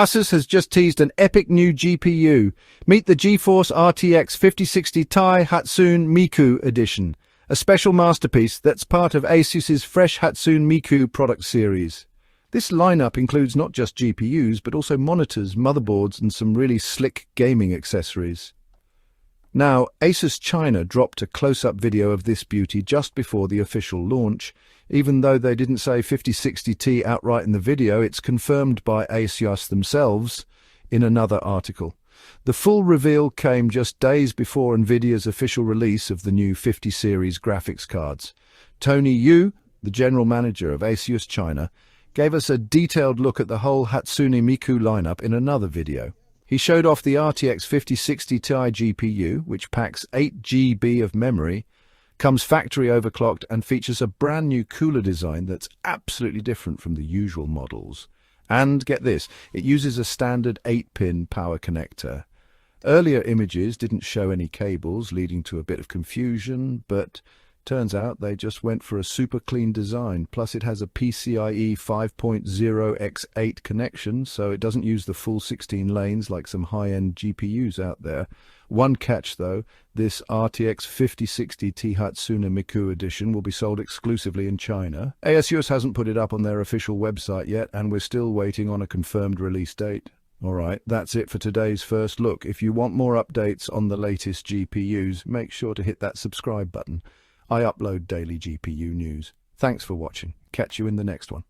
ASUS has just teased an epic new GPU. Meet the GeForce RTX 5060 Ti Hatsune Miku Edition, a special masterpiece that's part of ASUS's fresh Hatsune Miku product series. This lineup includes not just GPUs, but also monitors, motherboards, and some really slick gaming accessories. Now, ASUS China dropped a close-up video of this beauty just before the official launch. Even though they didn't say 5060T outright in the video, it's confirmed by ASUS themselves in another article. The full reveal came just days before NVIDIA's official release of the new 50 series graphics cards. Tony Yu, the general manager of ASUS China, gave us a detailed look at the whole Hatsune Miku lineup in another video. He showed off the RTX 5060 Ti GPU, which packs 8 GB of memory, comes factory overclocked, and features a brand new cooler design that's absolutely different from the usual models. And get this, it uses a standard 8-pin power connector. Earlier images didn't show any cables, leading to a bit of confusion, but turns out they just went for a super clean design. Plus it has a PCIe 5.0x8 connection, so it doesn't use the full 16 lanes like some high-end GPUs out there. One catch though, this RTX 5060 Ti Hatsune Miku Edition will be sold exclusively in China. ASUS hasn't put it up on their official website yet, and we're still waiting on a confirmed release date. Alright, that's it for today's first look. If you want more updates on the latest GPUs, make sure to hit that subscribe button. I upload daily GPU news. Thanks for watching. Catch you in the next one.